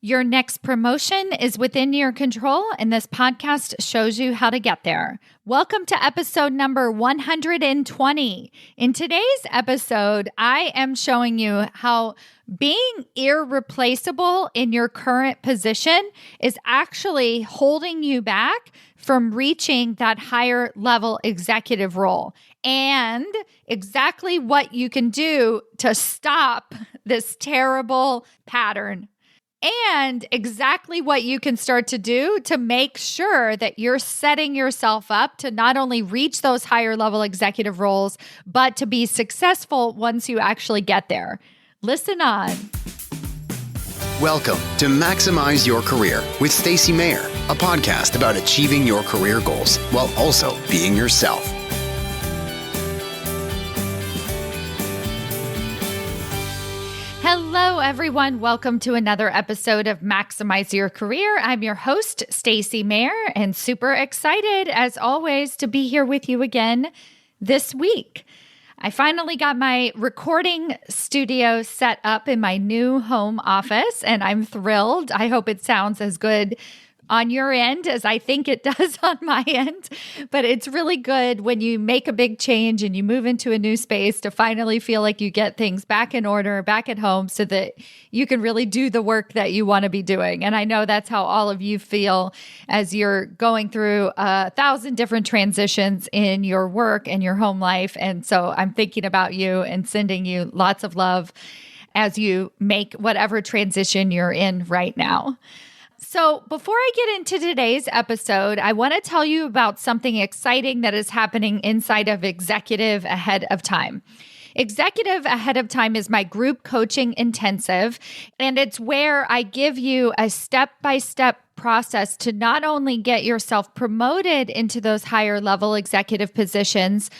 Your next promotion is within your control, and this podcast shows you how to get there. Welcome to episode number 120. In today's episode, I am showing you how being irreplaceable in your current position is actually holding you back from reaching that higher level executive role, and exactly what you can do to stop this terrible pattern. And exactly what you can start to do to make sure that you're setting yourself up to not only reach those higher level executive roles, but to be successful once you actually get there. Listen on. Welcome to Maximize Your Career with Stacy Mayer, a podcast about achieving your career goals while also being yourself. Hello, everyone. Welcome to another episode of Maximize Your Career. I'm your host, Stacy Mayer, and super excited, as always, to be here with you again this week. I finally got my recording studio set up in my new home office, and I'm thrilled. I hope it sounds as good on your end as I think it does on my end. But it's really good when you make a big change and you move into a new space to finally feel like you get things back in order, back at home, so that you can really do the work that you want to be doing. And I know that's how all of you feel as you're going through 1,000 different transitions in your work and your home life. And so I'm thinking about you and sending you lots of love as you make whatever transition you're in right now. So before I get into today's episode, I want to tell you about something exciting that is happening inside of Executive Ahead of Time. Executive Ahead of Time is my group coaching intensive, and it's where I give you a step-by-step process to not only get yourself promoted into those higher level executive positions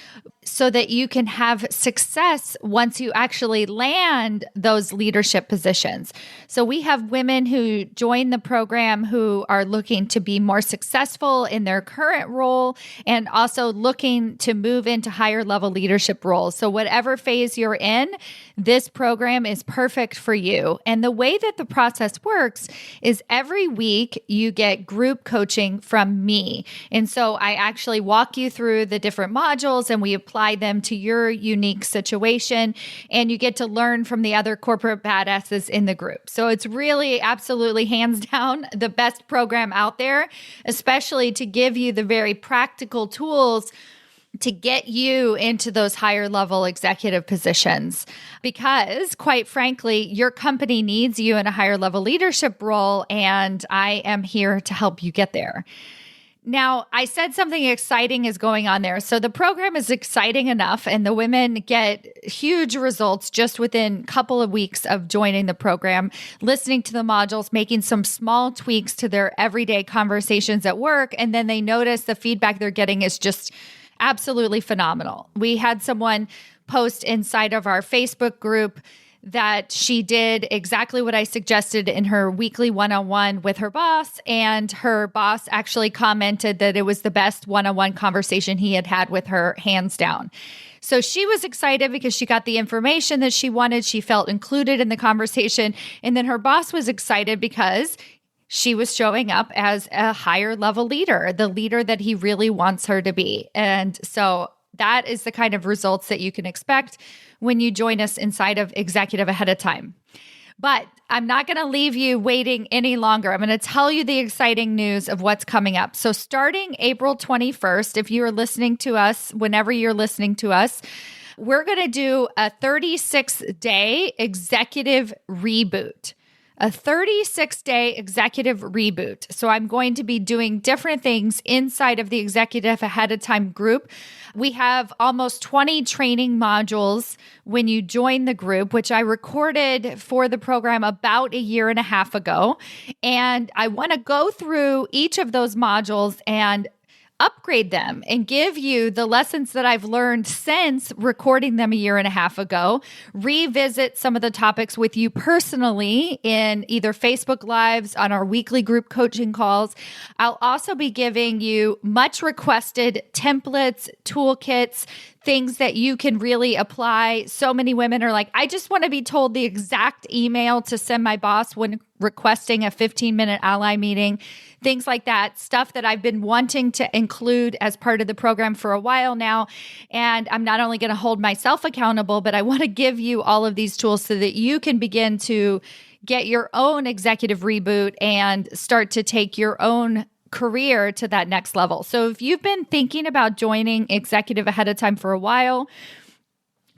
so that you can have success once you actually land those leadership positions. So we have women who join the program who are looking to be more successful in their current role and also looking to move into higher level leadership roles. So whatever phase you're in, this program is perfect for you. And the way that the process works is every week you get group coaching from me. And so I actually walk you through the different modules and we apply them to your unique situation, and you get to learn from the other corporate badasses in the group. So it's really absolutely hands down the best program out there, especially to give you the very practical tools to get you into those higher level executive positions. Because quite frankly, your company needs you in a higher level leadership role, and I am here to help you get there. Now, I said something exciting is going on there. So the program is exciting enough, and the women get huge results just within a couple of weeks of joining the program, listening to the modules, making some small tweaks to their everyday conversations at work, and then they notice the feedback they're getting is just absolutely phenomenal. We had someone post inside of our Facebook group that she did exactly what I suggested in her weekly one-on-one with her boss, and her boss actually commented that it was the best one-on-one conversation he had had with her, hands down. So she was excited because she got the information that she wanted. She felt included in the conversation. And then her boss was excited because she was showing up as a higher level leader, the leader that he really wants her to be. And so that is the kind of results that you can expect when you join us inside of Executive Ahead of Time. But I'm not going to leave you waiting any longer. I'm going to tell you the exciting news of what's coming up. So starting April 21st, if you are listening to us, whenever you're listening to us, we're going to do a 36-day executive reboot. A 36-day executive reboot. So I'm going to be doing different things inside of the Executive Ahead of Time group. We have almost 20 training modules when you join the group, which I recorded for the program about a year and a half ago. And I want to go through each of those modules and upgrade them and give you the lessons that I've learned since recording them a year and a half ago, revisit some of the topics with you personally in either Facebook Lives, on our weekly group coaching calls. I'll also be giving you much requested templates, toolkits, things that you can really apply. So many women are like, I just want to be told the exact email to send my boss when requesting a 15-minute ally meeting, things like that, stuff that I've been wanting to include as part of the program for a while now. And I'm not only going to hold myself accountable, but I want to give you all of these tools so that you can begin to get your own executive reboot and start to take your own career to that next level. So if you've been thinking about joining executive ahead of time for a while,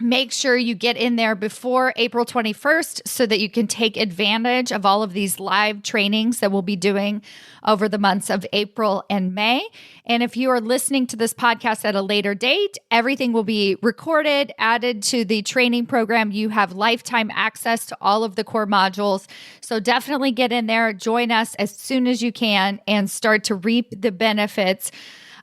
make sure you get in there before April 21st so that you can take advantage of all of these live trainings that we'll be doing over the months of April and May. And if you are listening to this podcast at a later date, everything will be recorded, added to the training program. You have lifetime access to all of the core modules. So definitely get in there, join us as soon as you can, and start to reap the benefits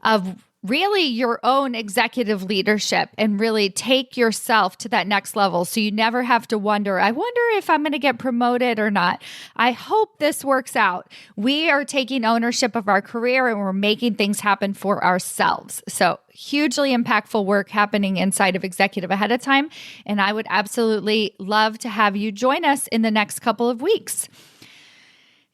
of really your own executive leadership and really take yourself to that next level. So you never have to wonder, I wonder if I'm going to get promoted or not. I hope this works out. We are taking ownership of our career and we're making things happen for ourselves. So hugely impactful work happening inside of Executive ahead of time. And I would absolutely love to have you join us in the next couple of weeks.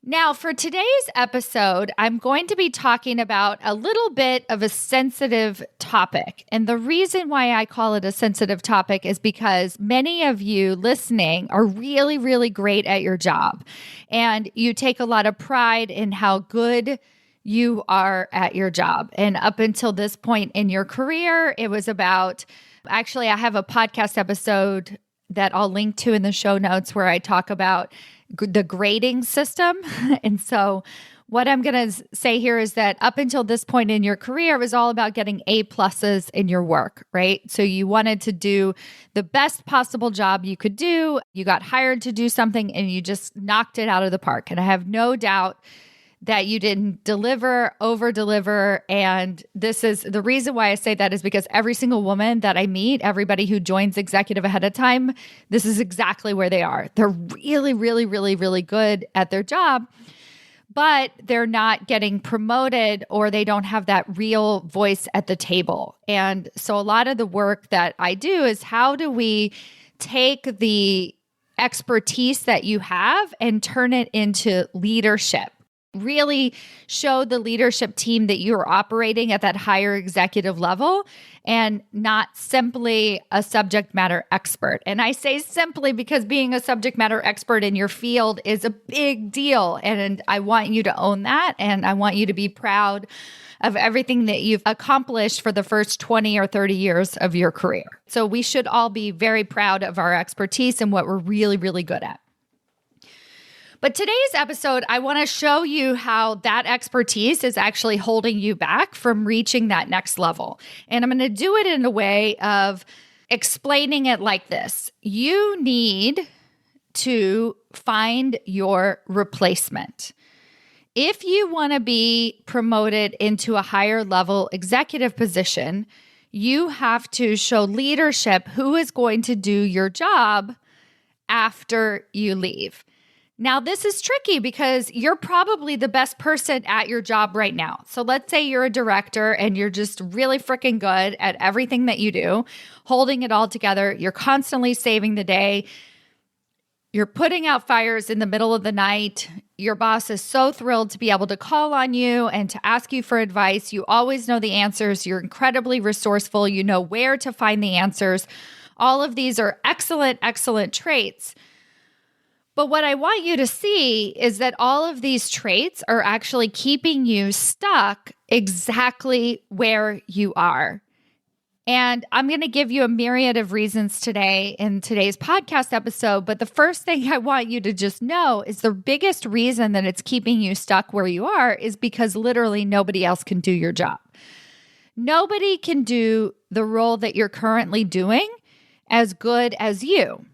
Now, for today's episode, I'm going to be talking about a little bit of a sensitive topic. And the reason why I call it a sensitive topic is because many of you listening are really, really great at your job. And you take a lot of pride in how good you are at your job. And up until this point in your career, it was about, actually, I have a podcast episode that I'll link to in the show notes where I talk about the grading system. And so what I'm going to say here is that up until this point in your career, it was all about getting A+ in your work, right? So you wanted to do the best possible job you could do. You got hired to do something and you just knocked it out of the park. And I have no doubt that you didn't over deliver. And this is the reason why I say that is because every single woman that I meet, everybody who joins Executive ahead of time, this is exactly where they are. They're really, really, really, really good at their job, but they're not getting promoted or they don't have that real voice at the table. And so a lot of the work that I do is how do we take the expertise that you have and turn it into leadership? Really show the leadership team that you're operating at that higher executive level and not simply a subject matter expert. And I say simply because being a subject matter expert in your field is a big deal. And I want you to own that. And I want you to be proud of everything that you've accomplished for the first 20 or 30 years of your career. So we should all be very proud of our expertise and what we're really, really good at. But today's episode, I want to show you how that expertise is actually holding you back from reaching that next level. And I'm going to do it in a way of explaining it like this. You need to find your replacement. If you want to be promoted into a higher level executive position, you have to show leadership who is going to do your job after you leave. Now, this is tricky because you're probably the best person at your job right now. So let's say you're a director and you're just really freaking good at everything that you do, holding it all together. You're constantly saving the day. You're putting out fires in the middle of the night. Your boss is so thrilled to be able to call on you and to ask you for advice. You always know the answers. You're incredibly resourceful. You know where to find the answers. All of these are excellent, excellent traits. But what I want you to see is that all of these traits are actually keeping you stuck exactly where you are. And I'm going to give you a myriad of reasons today in today's podcast episode. But the first thing I want you to just know is the biggest reason that it's keeping you stuck where you are is because literally nobody else can do your job. Nobody can do the role that you're currently doing as good as you.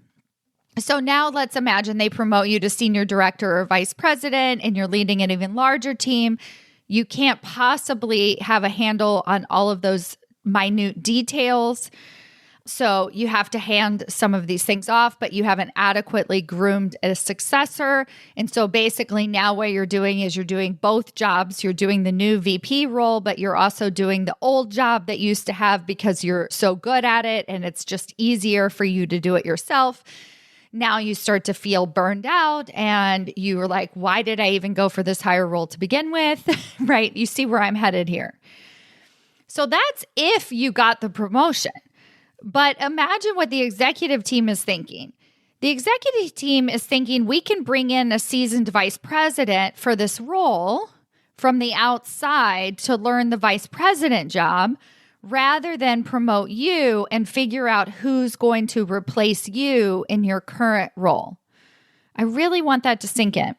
So now let's imagine they promote you to senior director or vice president and you're leading an even larger team. You can't possibly have a handle on all of those minute details. So you have to hand some of these things off, but you haven't adequately groomed a successor. And so basically now what you're doing is you're doing both jobs. You're doing the new VP role, but you're also doing the old job that you used to have because you're so good at it and it's just easier for you to do it yourself. Now you start to feel burned out and you were like, why did I even go for this higher role to begin with? Right? You see where I'm headed here. So that's if you got the promotion. But imagine what the executive team is thinking. The executive team is thinking we can bring in a seasoned vice president for this role from the outside to learn the vice president job rather than promote you and figure out who's going to replace you in your current role. I really want that to sink in.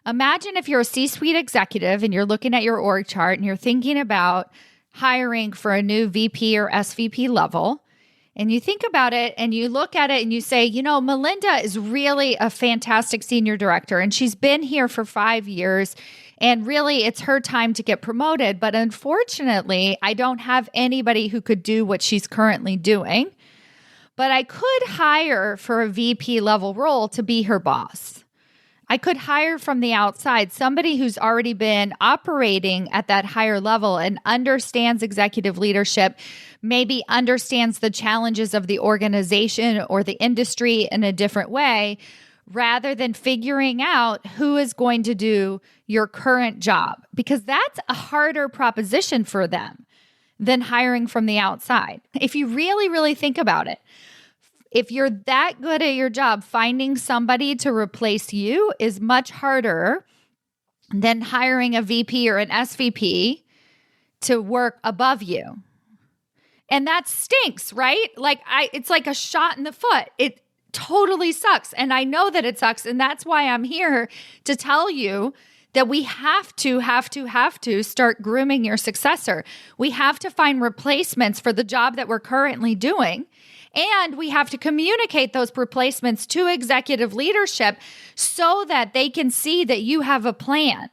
Imagine if you're a C-suite executive and you're looking at your org chart and you're thinking about hiring for a new VP or SVP level. And you think about it and you look at it and you say, Melinda is really a fantastic senior director and she's been here for 5 years and really it's her time to get promoted. But unfortunately, I don't have anybody who could do what she's currently doing. But I could hire for a VP level role to be her boss. I could hire from the outside somebody who's already been operating at that higher level and understands executive leadership, maybe understands the challenges of the organization or the industry in a different way, rather than figuring out who is going to do your current job, because that's a harder proposition for them than hiring from the outside. If you really, really think about it, if you're that good at your job, finding somebody to replace you is much harder than hiring a VP or an SVP to work above you. And that stinks, right? It's like a shot in the foot. It totally sucks. And I know that it sucks. And that's why I'm here to tell you that we have to start grooming your successor. We have to find replacements for the job that we're currently doing. And we have to communicate those replacements to executive leadership so that they can see that you have a plan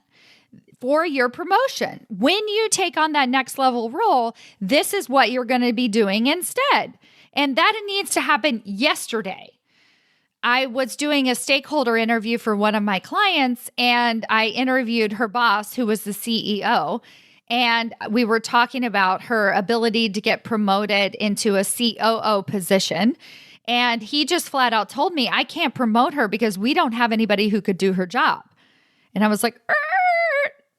for your promotion. When you take on that next level role, this is what you're going to be doing instead. And that needs to happen yesterday. I was doing a stakeholder interview for one of my clients, and I interviewed her boss, who was the CEO. And we were talking about her ability to get promoted into a COO position. And he just flat out told me, I can't promote her because we don't have anybody who could do her job. And I was like,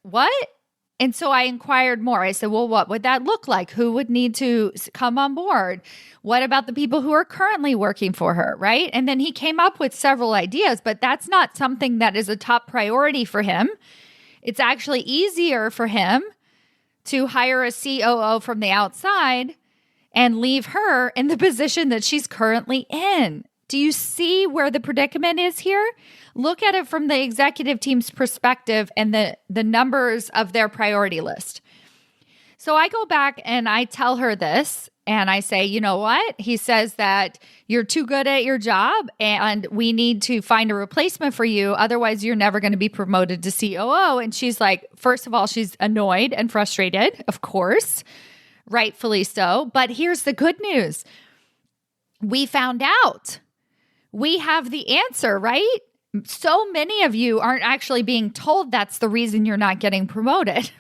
what? And so I inquired more. I said, well, what would that look like? Who would need to come on board? What about the people who are currently working for her, right? And then he came up with several ideas, but that's not something that is a top priority for him. It's actually easier for him to hire a COO from the outside and leave her in the position that she's currently in. Do you see where the predicament is here? Look at it from the executive team's perspective and the numbers of their priority list. So I go back and I tell her this and I say, you know what? He says that you're too good at your job and we need to find a replacement for you. Otherwise, you're never going to be promoted to COO. And she's like, first of all, she's annoyed and frustrated, of course, rightfully so. But here's the good news. We found out. We have the answer, right? So many of you aren't actually being told that's the reason you're not getting promoted.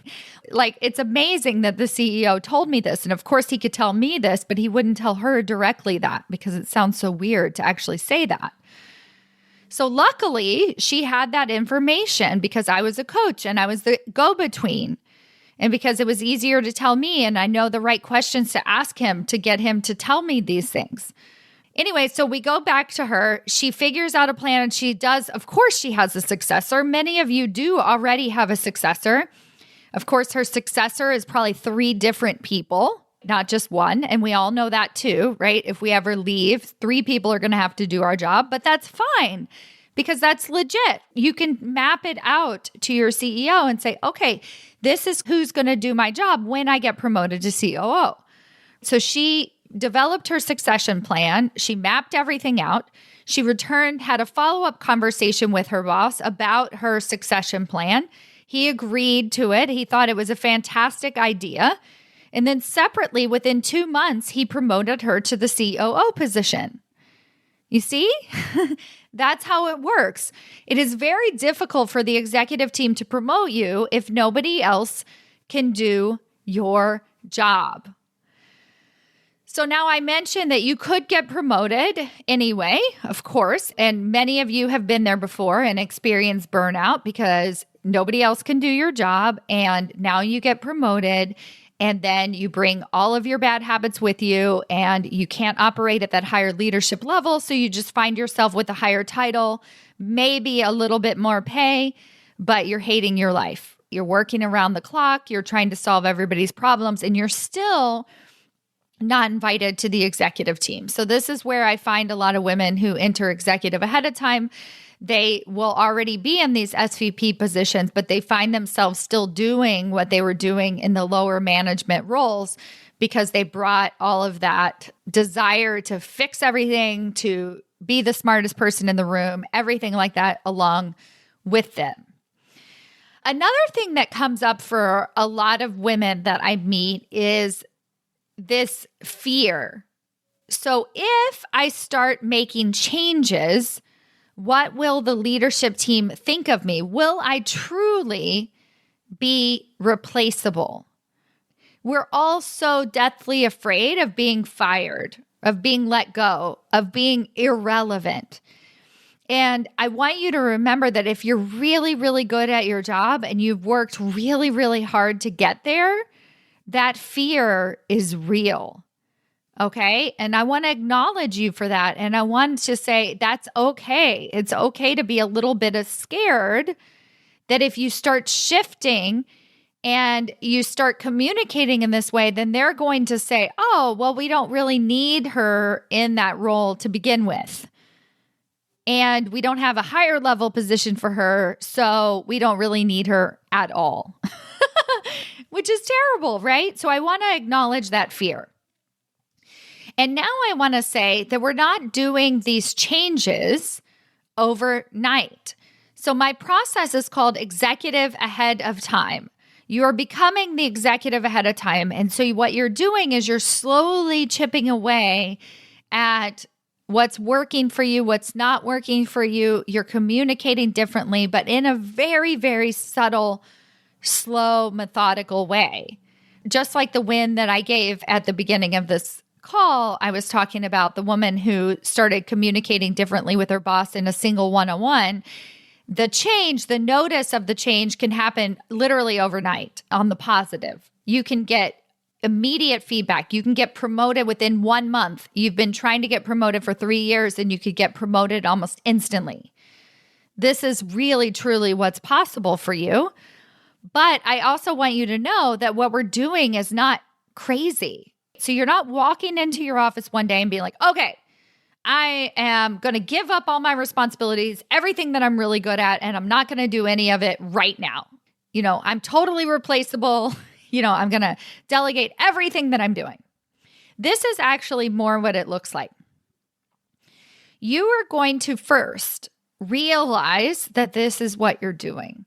It's amazing that the CEO told me this. And of course, he could tell me this, but he wouldn't tell her directly that because it sounds so weird to actually say that. So luckily, she had that information because I was a coach and I was the go-between. And because it was easier to tell me and I know the right questions to ask him to get him to tell me these things. Anyway, so we go back to her. She figures out a plan and she does. Of course, she has a successor. Many of you do already have a successor. Of course, her successor is probably 3 different people, not just one. And we all know that too, right? If we ever leave, 3 people are going to have to do our job, but that's fine because that's legit. You can map it out to your CEO and say, okay, this is who's going to do my job when I get promoted to COO. So she developed her succession plan. She mapped everything out. She returned, had a follow-up conversation with her boss about her succession plan. He agreed to it. He thought it was a fantastic idea. And then separately, within 2 months, he promoted her to the COO position. You see? That's how it works. It is very difficult for the executive team to promote you if nobody else can do your job. So now I mentioned that you could get promoted anyway, of course, and many of you have been there before and experienced burnout because nobody else can do your job, and now you get promoted, and then you bring all of your bad habits with you, and you can't operate at that higher leadership level, so you just find yourself with a higher title, maybe a little bit more pay, but you're hating your life. You're working around the clock, you're trying to solve everybody's problems, and you're still not invited to the executive team. So this is where I find a lot of women who enter executive ahead of time. They will already be in these SVP positions, but they find themselves still doing what they were doing in the lower management roles because they brought all of that desire to fix everything, to be the smartest person in the room, everything like that along with them. Another thing that comes up for a lot of women that I meet is this fear. So if I start making changes, what will the leadership team think of me? Will I truly be replaceable? We're all so deathly afraid of being fired, of being let go, of being irrelevant. And I want you to remember that if you're really, really good at your job and you've worked really, really hard to get there, that fear is real. Okay. And I want to acknowledge you for that. And I want to say that's okay. It's okay to be a little bit scared that if you start shifting and you start communicating in this way, then they're going to say, oh, well, we don't really need her in that role to begin with. And we don't have a higher level position for her, so we don't really need her at all. Which is terrible, right? So I want to acknowledge that fear. And now I want to say that we're not doing these changes overnight. So my process is called executive ahead of time. You're becoming the executive ahead of time. And so what you're doing is you're slowly chipping away at what's working for you, what's not working for you. You're communicating differently, but in a very, very subtle, slow, methodical way. Just like the win that I gave at the beginning of this call, I was talking about the woman who started communicating differently with her boss in a single one-on-one. The change, the notice of the change can happen literally overnight on the positive. You can get immediate feedback. You can get promoted within 1 month. You've been trying to get promoted for 3 years and you could get promoted almost instantly. This is really, truly what's possible for you. But I also want you to know that what we're doing is not crazy. So you're not walking into your office one day and being like, okay, I am going to give up all my responsibilities, everything that I'm really good at, and I'm not going to do any of it right now. I'm totally replaceable. I'm going to delegate everything that I'm doing. This is actually more what it looks like. You are going to first realize that this is what you're doing.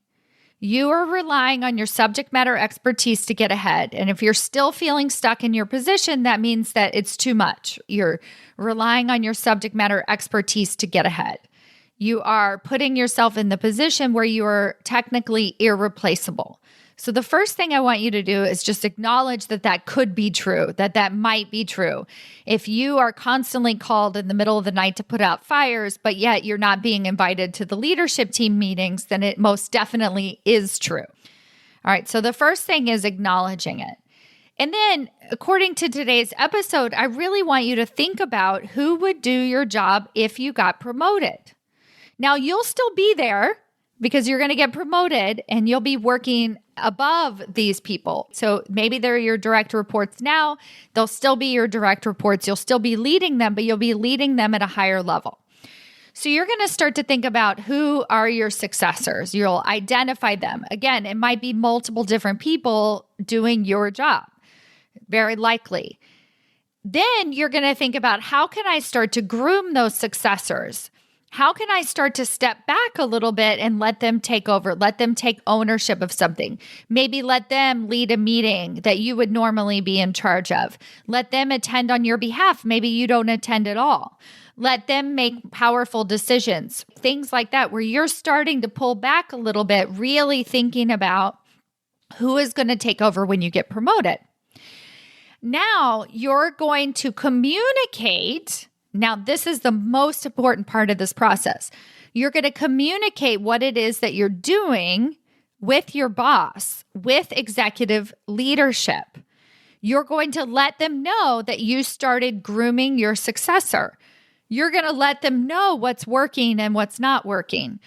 You are relying on your subject matter expertise to get ahead. And if you're still feeling stuck in your position, that means that it's too much. You're relying on your subject matter expertise to get ahead. You are putting yourself in the position where you are technically irreplaceable. So the first thing I want you to do is just acknowledge that that could be true, that might be true. If you are constantly called in the middle of the night to put out fires, but yet you're not being invited to the leadership team meetings, then it most definitely is true. All right, so the first thing is acknowledging it. And then, according to today's episode, I really want you to think about who would do your job if you got promoted. Now, you'll still be there because you're going to get promoted and you'll be working above these people. So maybe they're your direct reports now. They'll still be your direct reports. You'll still be leading them, but you'll be leading them at a higher level. So you're going to start to think about who are your successors. You'll identify them. Again, it might be multiple different people doing your job, very likely. Then you're going to think about how can I start to groom those successors? How can I start to step back a little bit and let them take over, let them take ownership of something? Maybe let them lead a meeting that you would normally be in charge of. Let them attend on your behalf. Maybe you don't attend at all. Let them make powerful decisions, things like that, where you're starting to pull back a little bit, really thinking about who is going to take over when you get promoted. Now you're going to communicate. Now, this is the most important part of this process. You're going to communicate what it is that you're doing with your boss, with executive leadership. You're going to let them know that you started grooming your successor. You're going to let them know what's working and what's not working.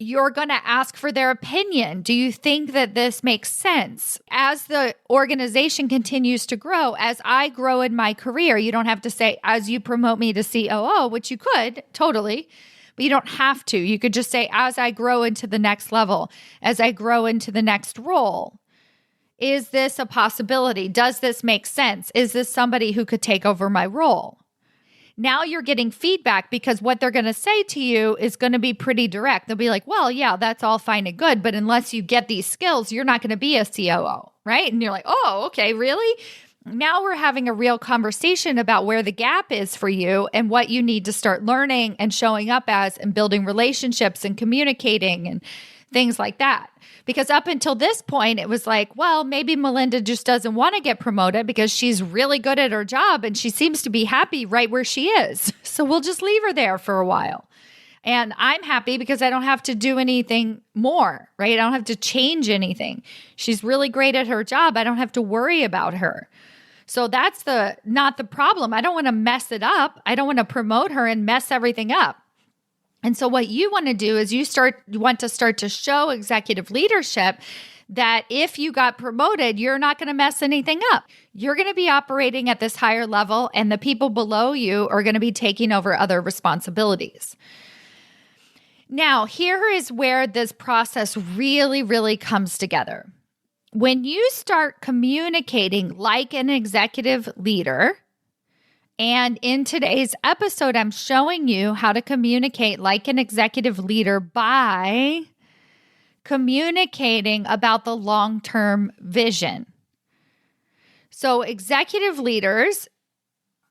You're going to ask for their opinion. Do you think that this makes sense? As the organization continues to grow, as I grow in my career, you don't have to say, as you promote me to COO, which you could, totally, but you don't have to. You could just say, as I grow into the next level, as I grow into the next role, is this a possibility? Does this make sense? Is this somebody who could take over my role? Now you're getting feedback because what they're going to say to you is going to be pretty direct. They'll be like, well, yeah, that's all fine and good, but unless you get these skills, you're not going to be a COO, right? And you're like, oh, okay, really? Now we're having a real conversation about where the gap is for you and what you need to start learning and showing up as and building relationships and communicating and things like that. Because up until this point, it was like, well, maybe Melinda just doesn't want to get promoted because she's really good at her job and she seems to be happy right where she is. So we'll just leave her there for a while. And I'm happy because I don't have to do anything more, right? I don't have to change anything. She's really great at her job. I don't have to worry about her. So that's not the problem. I don't want to mess it up. I don't want to promote her and mess everything up. And so what you want to do is you want to start to show executive leadership that if you got promoted, you're not going to mess anything up. You're going to be operating at this higher level, and the people below you are going to be taking over other responsibilities. Now, here is where this process really, really comes together. When you start communicating like an executive leader, and in today's episode, I'm showing you how to communicate like an executive leader by communicating about the long-term vision. So executive leaders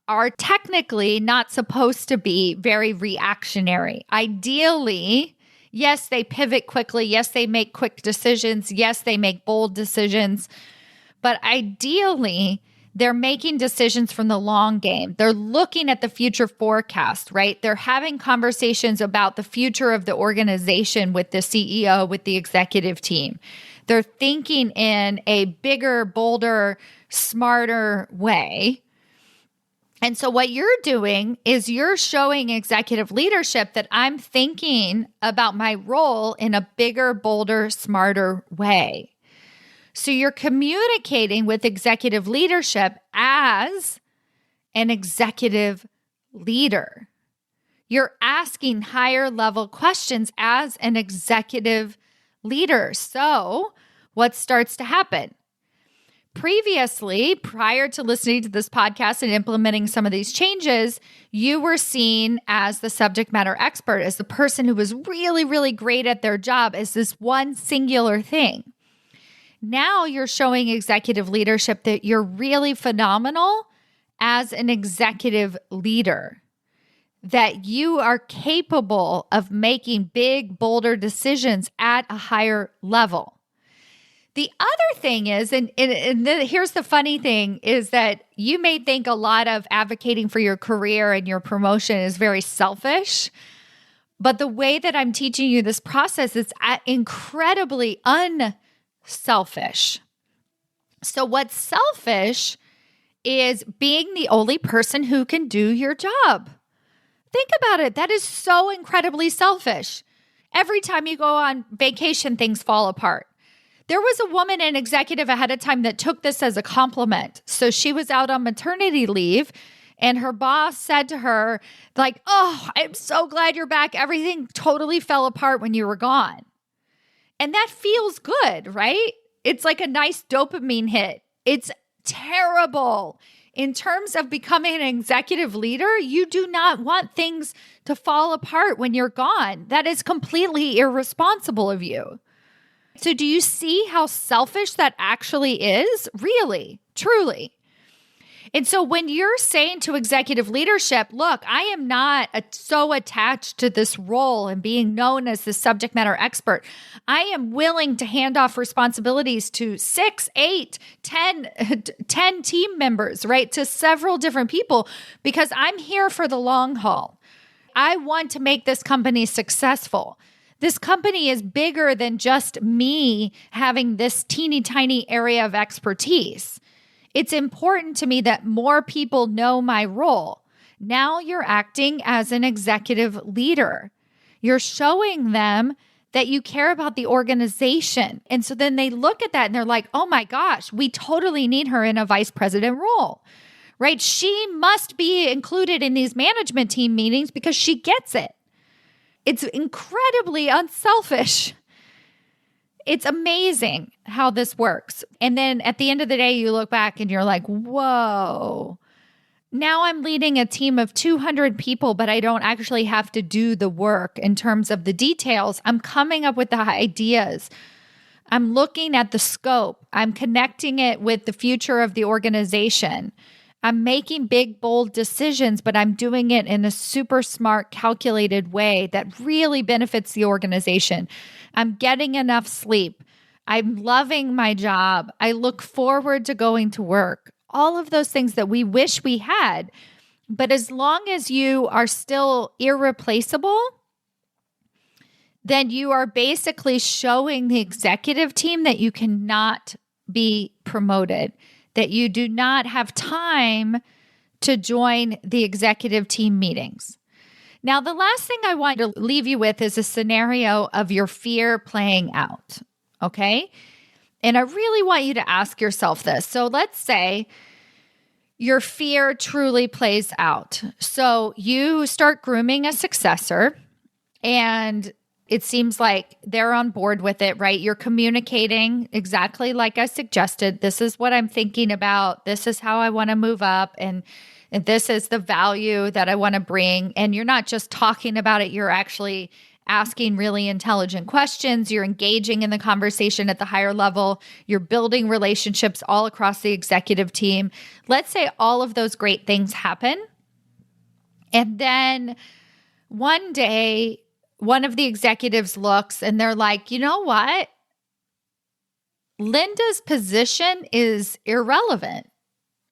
are technically not supposed to be very reactionary. Ideally, yes, they pivot quickly. Yes, they make quick decisions. Yes, they make bold decisions. But ideally, they're making decisions from the long game. They're looking at the future forecast, right? They're having conversations about the future of the organization with the CEO, with the executive team. They're thinking in a bigger, bolder, smarter way. And so what you're doing is you're showing executive leadership that I'm thinking about my role in a bigger, bolder, smarter way. So you're communicating with executive leadership as an executive leader. You're asking higher level questions as an executive leader. So what starts to happen? Previously, prior to listening to this podcast and implementing some of these changes, you were seen as the subject matter expert, as the person who was really, really great at their job, as this one singular thing. Now you're showing executive leadership that you're really phenomenal as an executive leader, that you are capable of making big, bolder decisions at a higher level. The other thing is, here's the funny thing, is that you may think a lot of advocating for your career and your promotion is very selfish, but the way that I'm teaching you this process is incredibly unselfish. So what's selfish is being the only person who can do your job. Think about it. That is so incredibly selfish. Every time you go on vacation, things fall apart. There was a woman, an executive ahead of time, that took this as a compliment. So she was out on maternity leave, and her boss said to her, like, "Oh, I'm so glad you're back. Everything totally fell apart when you were gone." And that feels good, right? It's like a nice dopamine hit. It's terrible in terms of becoming an executive leader, you do not want things to fall apart when you're gone. That is completely irresponsible of you. So do you see how selfish that actually is? Really, truly. And so when you're saying to executive leadership, look, I am not so attached to this role and being known as the subject matter expert, I am willing to hand off responsibilities to 6, 8, 10 team members, right? To several different people because I'm here for the long haul. I want to make this company successful. This company is bigger than just me having this teeny tiny area of expertise. It's important to me that more people know my role. Now you're acting as an executive leader. You're showing them that you care about the organization. And so then they look at that and they're like, oh my gosh, we totally need her in a vice president role, right? She must be included in these management team meetings because she gets it. It's incredibly unselfish. It's amazing how this works. And then at the end of the day, you look back and you're like, whoa, now I'm leading a team of 200 people, but I don't actually have to do the work in terms of the details. I'm coming up with the ideas. I'm looking at the scope. I'm connecting it with the future of the organization. I'm making big, bold decisions, but I'm doing it in a super smart, calculated way that really benefits the organization. I'm getting enough sleep. I'm loving my job. I look forward to going to work. All of those things that we wish we had. But as long as you are still irreplaceable, then you are basically showing the executive team that you cannot be promoted, that you do not have time to join the executive team meetings. Now, the last thing I want to leave you with is a scenario of your fear playing out, okay? And I really want you to ask yourself this. So let's say your fear truly plays out. So you start grooming a successor, and it seems like they're on board with it, right? You're communicating exactly like I suggested. This is what I'm thinking about. This is how I want to move up. And this is the value that I want to bring. And you're not just talking about it. You're actually asking really intelligent questions. You're engaging in the conversation at the higher level. You're building relationships all across the executive team. Let's say all of those great things happen. And then one day, one of the executives looks and they're like, you know what? Linda's position is irrelevant.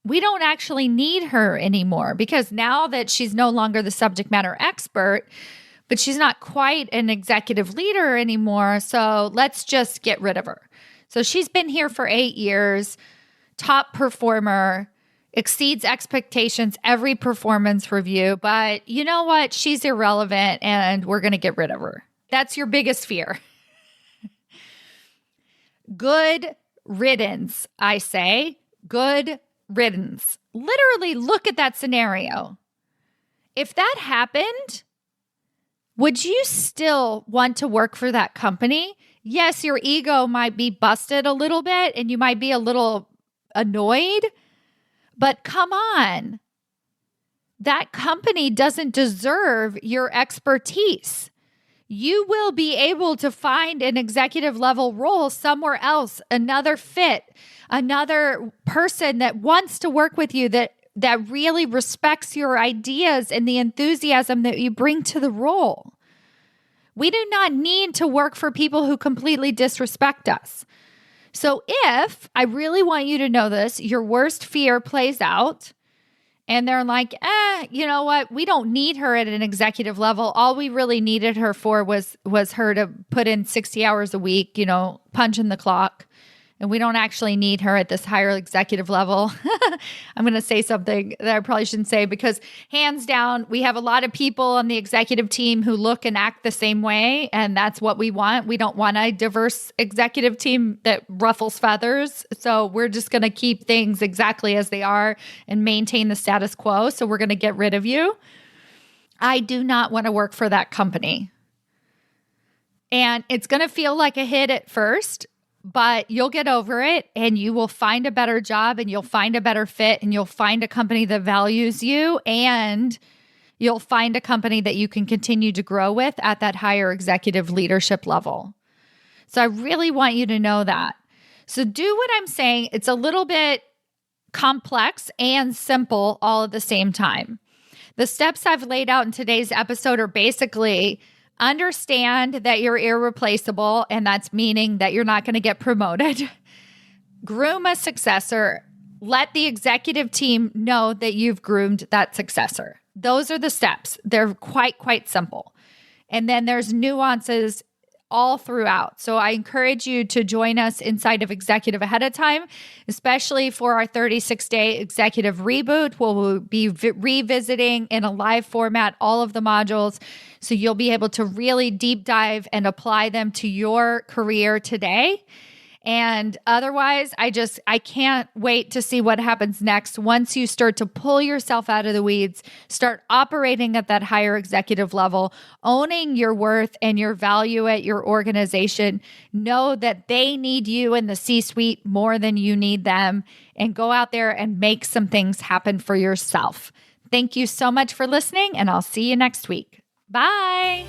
We don't actually need her anymore because now that she's no longer the subject matter expert, but she's not quite an executive leader anymore. So let's just get rid of her. So she's been here for 8 years, top performer, exceeds expectations every performance review. But you know what? She's irrelevant and we're going to get rid of her. That's your biggest fear. Good riddance, I say. Good riddance. Literally look at that scenario. If that happened, would you still want to work for that company? Yes, your ego might be busted a little bit and you might be a little annoyed, but come on. That company doesn't deserve your expertise. You will be able to find an executive level role somewhere else, another fit, another person that wants to work with you, that really respects your ideas and the enthusiasm that you bring to the role. We do not need to work for people who completely disrespect us. So if, I really want you to know this, your worst fear plays out and they're like, you know what? We don't need her at an executive level. All we really needed her for was her to put in 60 hours a week, punch in the clock. And we don't actually need her at this higher executive level. I'm going to say something that I probably shouldn't say because hands down, we have a lot of people on the executive team who look and act the same way. And that's what we want. We don't want a diverse executive team that ruffles feathers. So we're just going to keep things exactly as they are and maintain the status quo. So we're going to get rid of you. I do not want to work for that company. And it's going to feel like a hit at first. but you'll get over it and you will find a better job and you'll find a better fit and you'll find a company that values you and you'll find a company that you can continue to grow with at that higher executive leadership level. So I really want you to know that. So do what I'm saying. It's a little bit complex and simple all at the same time. The steps I've laid out in today's episode are basically understand that you're irreplaceable, and that's meaning that you're not going to get promoted. Groom a successor. Let the executive team know that you've groomed that successor. Those are the steps. They're quite simple. And then there's nuances all throughout. So I encourage you to join us inside of Executive ahead of time, especially for our 36-day executive reboot. We'll be revisiting in a live format all of the modules. So you'll be able to really deep dive and apply them to your career today. And otherwise, I can't wait to see what happens next once you start to pull yourself out of the weeds, start operating at that higher executive level, owning your worth and your value at your organization. Know that they need you in the C-suite more than you need them, and go out there and make some things happen for yourself. Thank you so much for listening, and I'll see you next week. Bye.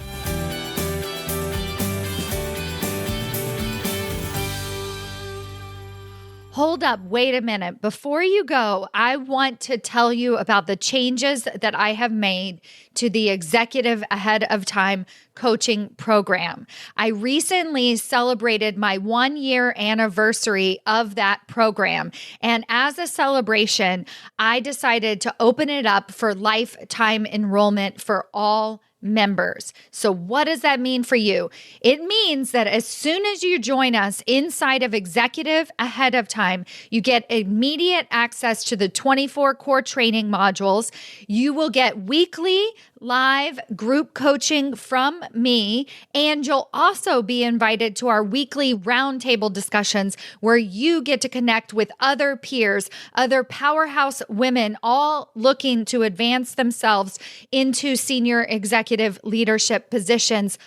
Hold up, wait a minute. Before you go, I want to tell you about the changes that I have made to the Executive Ahead of Time coaching program. I recently celebrated my 1-year anniversary of that program. And as a celebration, I decided to open it up for lifetime enrollment for all members. So what does that mean for you? It means that as soon as you join us inside of Executive Ahead of Time, you get immediate access to the 24 core training modules. You will get weekly live group coaching from me, and you'll also be invited to our weekly roundtable discussions where you get to connect with other peers, other powerhouse women, all looking to advance themselves into senior executive leadership positions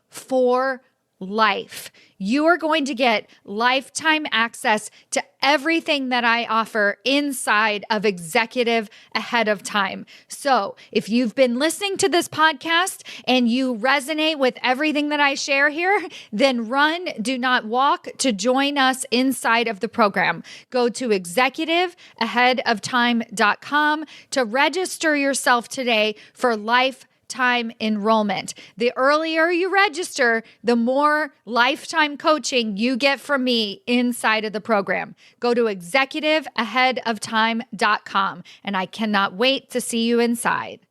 for life. You are going to get lifetime access to everything that I offer inside of Executive Ahead of Time. So if you've been listening to this podcast and you resonate with everything that I share here, then run, do not walk to join us inside of the program. Go to executiveaheadoftime.com to register yourself today for lifetime enrollment. The earlier you register, the more lifetime coaching you get from me inside of the program. Go to executiveaheadoftime.com, and I cannot wait to see you inside.